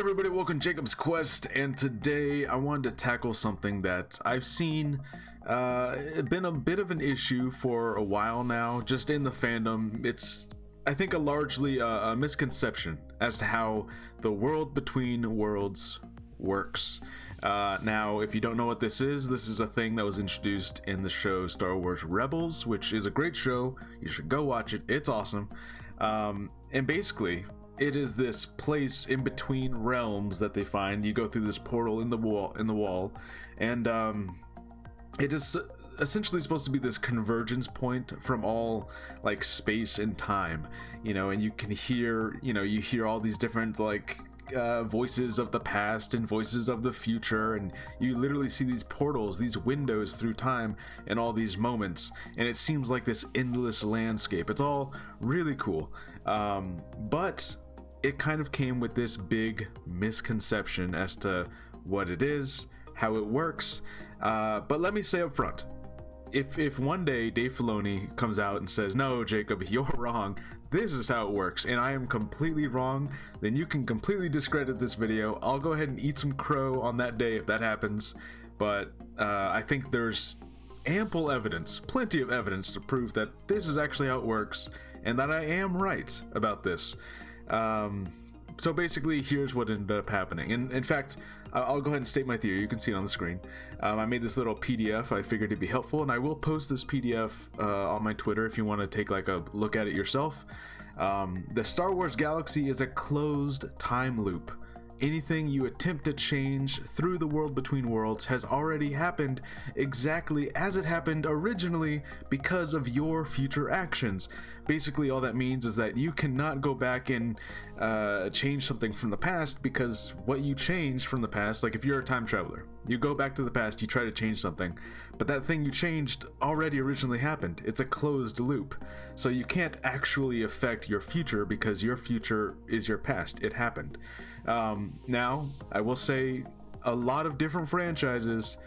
everybody, welcome to Jacob's Quest, and today I wanted to tackle something that I've seen been a bit of an issue for a while now, just in the fandom. It's, I think, largely a misconception as to how the world between worlds works. Now, if you don't know what this is a thing that was introduced in the show Star Wars Rebels, which is a great show. You should go watch it. It's awesome. And basically, it is this place in between realms that they find. You go through this portal in the wall, and it is essentially supposed to be this convergence point from all like space and time, and you can hear, you hear all these different voices of the past and voices of the future, and you literally see these portals, these windows through time in all these moments, and it seems like this endless landscape. It's all really cool, but it kind of came with this big misconception as to what it is, how it works. But let me say up front, if one day Dave Filoni comes out and says, "No, Jacob, you're wrong, this is how it works," and I am completely wrong, then you can completely discredit this video. I'll go ahead and eat some crow on that day if that happens. But I think there's ample evidence, plenty of evidence to prove that this is actually how it works and that I am right about this. So basically, here's what ended up happening. And in fact, I'll go ahead and state my theory. You can see it on the screen. I made this little PDF. I figured it'd be helpful, and I will post this PDF on my Twitter if you want to take like a look at it yourself. The Star Wars galaxy is a closed time loop. Anything you attempt to change through the world between worlds has already happened exactly as it happened originally because of your future actions. Basically, all that means is that you cannot go back and change something from the past, because what you changed from the past, like if you're a time traveler, you go back to the past, you try to change something, but that thing you changed already originally happened. It's a closed loop. So you can't actually affect your future because your future is your past. It happened. Now, I will say a lot of different franchises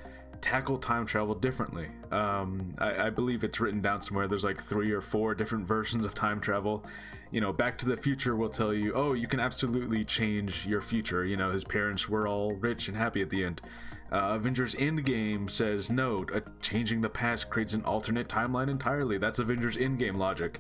tackle time travel differently. I believe it's written down somewhere. There's like 3 or 4 different versions of time travel. Back to the Future will tell you, oh, you can absolutely change your future. His parents were all rich and happy at the end. Avengers Endgame says, no, changing the past creates an alternate timeline entirely. That's Avengers Endgame logic.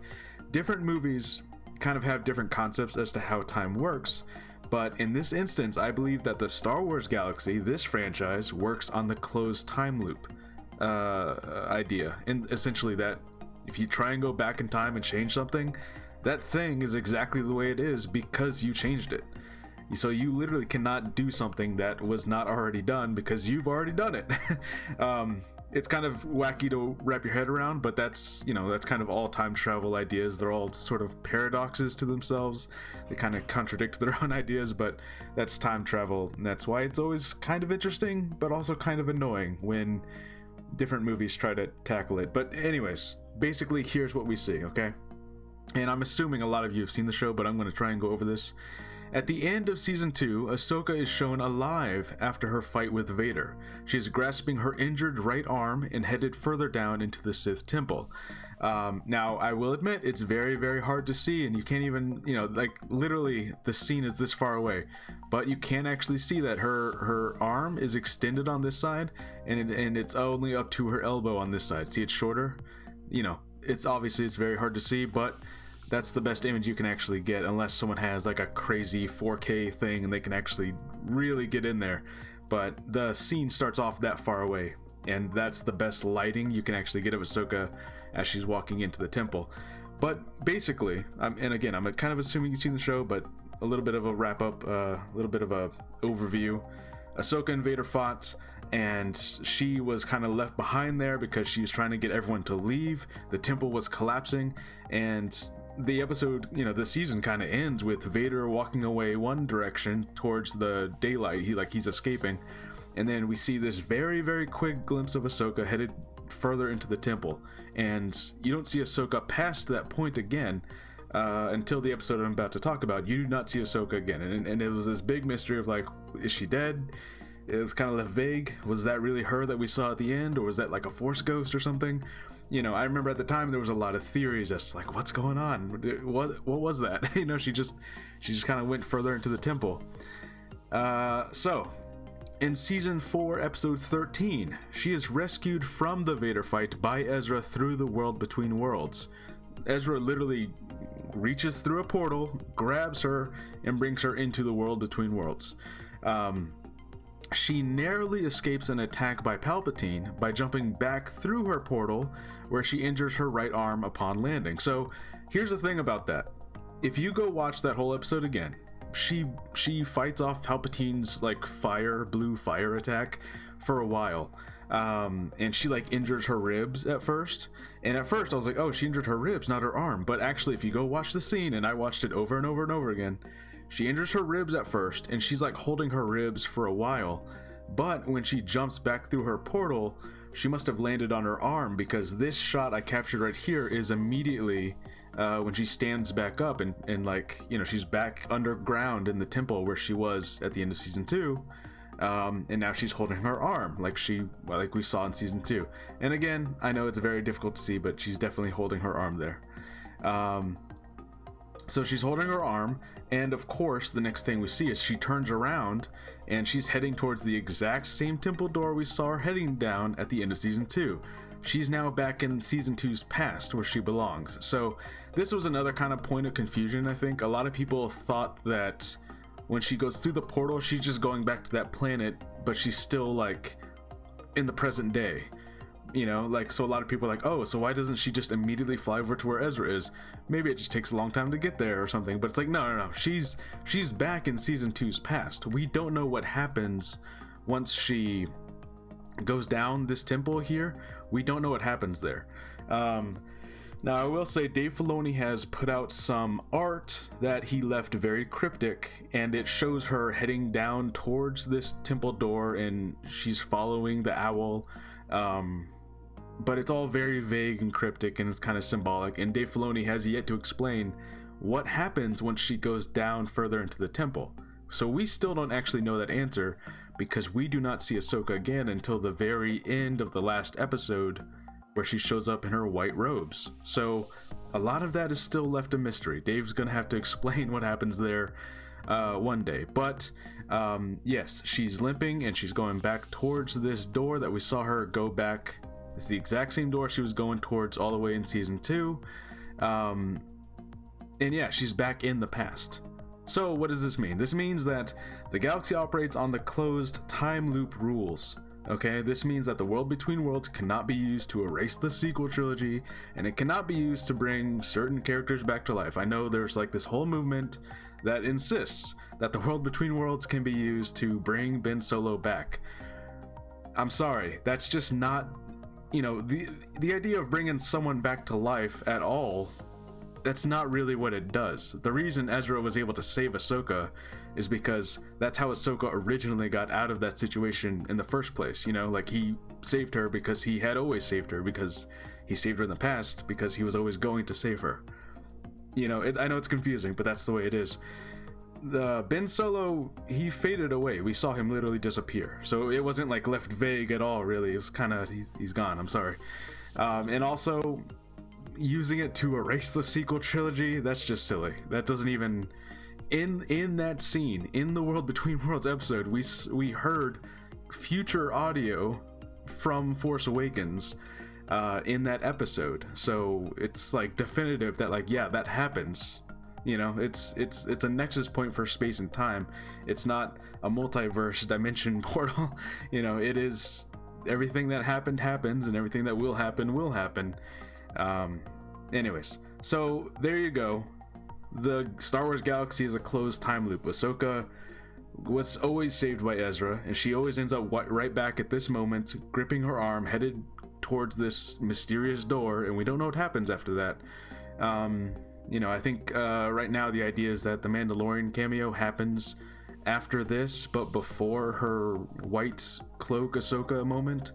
Different movies kind of have different concepts as to how time works. But in this instance, I believe that the Star Wars galaxy, this franchise, works on the closed time loop idea. And essentially that if you try and go back in time and change something, that thing is exactly the way it is because you changed it. So you literally cannot do something that was not already done because you've already done it. It's kind of wacky to wrap your head around, but that's kind of all time travel ideas. They're all sort of paradoxes to themselves. They kind of contradict their own ideas, but that's time travel, and that's why it's always kind of interesting, but also kind of annoying when different movies try to tackle it. But anyways, basically, here's what we see, okay? And I'm assuming a lot of you have seen the show, but I'm going to try and go over this. At the end of Season 2, Ahsoka is shown alive after her fight with Vader. She is grasping her injured right arm and headed further down into the Sith Temple. Now, I will admit, it's very, very hard to see, and you can't even, literally, the scene is this far away. But you can actually see that her arm is extended on this side, and it's only up to her elbow on this side. See, it's shorter? It's very hard to see, but that's the best image you can actually get, unless someone has like a crazy 4K thing and they can actually really get in there. But the scene starts off that far away, and that's the best lighting you can actually get of Ahsoka as she's walking into the temple. But basically, and again, I'm kind of assuming you've seen the show, but a little bit of a wrap up, a little bit of a overview. Ahsoka and Vader fought, and she was kind of left behind there because she was trying to get everyone to leave. The temple was collapsing, and the episode, the season kind of ends with Vader walking away one direction towards the daylight. He's escaping, and then we see this very, very quick glimpse of Ahsoka headed further into the temple, and you don't see Ahsoka past that point again until the episode I'm about to talk about. You do not see Ahsoka again, and it was this big mystery of like, is she dead? It was kind of left vague. Was that really her that we saw at the end, or was that like a Force ghost or something? I remember at the time there was a lot of theories as to like, what's going on? What was that? She just kind of went further into the temple. So in season 4, episode 13, she is rescued from the Vader fight by Ezra through the world between worlds. Ezra literally reaches through a portal, grabs her, and brings her into the world between worlds. She narrowly escapes an attack by Palpatine by jumping back through her portal, where she injures her right arm upon landing. So here's the thing about that. If you go watch that whole episode again, she fights off Palpatine's like blue fire attack for a while. And she like injures her ribs at first. And at first I was like, oh, she injured her ribs, not her arm. But actually, if you go watch the scene, and I watched it over and over and over again, she injures her ribs at first, and she's like holding her ribs for a while. But when she jumps back through her portal, she must have landed on her arm, because this shot I captured right here is immediately when she stands back up and like, you know, she's back underground in the temple where she was at the end of season 2. And now she's holding her arm like we saw in season 2. And again, I know it's very difficult to see, but she's definitely holding her arm there. So she's holding her arm, and of course the next thing we see is she turns around and she's heading towards the exact same temple door we saw her heading down at the end of season 2. She's now back in season 2's past, where she belongs. So this was another kind of point of confusion. I think a lot of people thought that when she goes through the portal, she's just going back to that planet, but she's still like in the present day, you know, like, so a lot of people are like, oh, so why doesn't she just immediately fly over to where Ezra is? Maybe it just takes a long time to get there or something. But it's like, no, she's back in season 2's past. We don't know what happens once she goes down this temple here. We don't know what happens there. Now, I will say Dave Filoni has put out some art that he left very cryptic, and it shows her heading down towards this temple door, and she's following the owl. But it's all very vague and cryptic, and it's kind of symbolic, and Dave Filoni has yet to explain what happens once she goes down further into the temple. So we still don't actually know that answer, because we do not see Ahsoka again until the very end of the last episode, where she shows up in her white robes. So a lot of that is still left a mystery. Dave's gonna have to explain what happens there one day. But yes, she's limping and she's going back towards this door that we saw her go back. It's the exact same door she was going towards all the way in season 2. And yeah, she's back in the past. So what does this mean? This means that the galaxy operates on the closed time loop rules. Okay, this means that the world between worlds cannot be used to erase the sequel trilogy, and it cannot be used to bring certain characters back to life. I know there's like this whole movement that insists that the world between worlds can be used to bring Ben Solo back. I'm sorry, that's just not, you know, the idea of bringing someone back to life at all, that's not really what it does. The reason Ezra was able to save Ahsoka is because that's how Ahsoka originally got out of that situation in the first place. You know, like, he saved her because he had always saved her, because he saved her in the past because he was always going to save her. You know, I know it's confusing, but that's the way it is. Ben Solo, he faded away. We saw him literally disappear. So it wasn't like left vague at all, really. It was kind of, he's gone. I'm sorry. And also, using it to erase the sequel trilogy, that's just silly. That doesn't even... In that scene, in the World Between Worlds episode, we heard future audio from Force Awakens in that episode. So it's like definitive that, like, yeah, that happens. You know, it's a nexus point for space and time. It's not a multiverse dimension portal. You know, it is everything that happened happens, and everything that will happen will happen. Anyways, so there you go. The Star Wars galaxy is a closed time loop. Ahsoka was always saved by Ezra, and she always ends up right back at this moment, gripping her arm, headed towards this mysterious door, and we don't know what happens after that. You know, I think right now the idea is that the Mandalorian cameo happens after this, but before her white cloak Ahsoka moment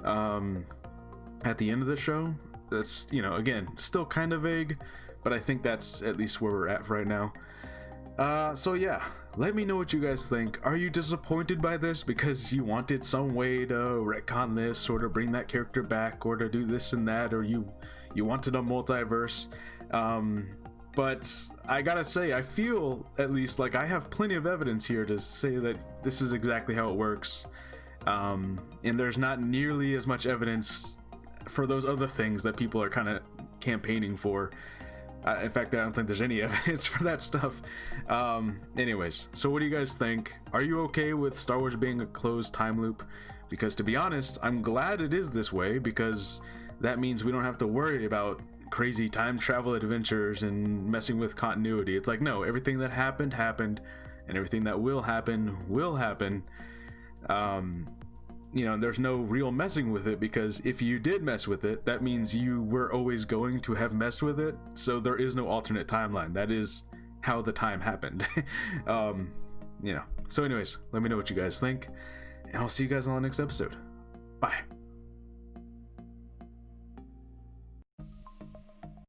at the end of the show. That's, you know, again, still kind of vague, but I think that's at least where we're at right now. So yeah, let me know what you guys think. Are you disappointed by this because you wanted some way to retcon this, or to bring that character back, or to do this and that, or you wanted a multiverse? But I gotta say, I feel at least like I have plenty of evidence here to say that this is exactly how it works. And there's not nearly as much evidence for those other things that people are kind of campaigning for. In fact, I don't think there's any evidence for that stuff. Anyways, so what do you guys think? Are you okay with Star Wars being a closed time loop? Because to be honest, I'm glad it is this way, because that means we don't have to worry about crazy time travel adventures and messing with continuity. It's like, no, everything that happened, and everything that will happen. There's no real messing with it, because if you did mess with it, that means you were always going to have messed with it. So there is no alternate timeline. That is how the time happened. So anyways, let me know what you guys think, and I'll see you guys on the next episode. Bye.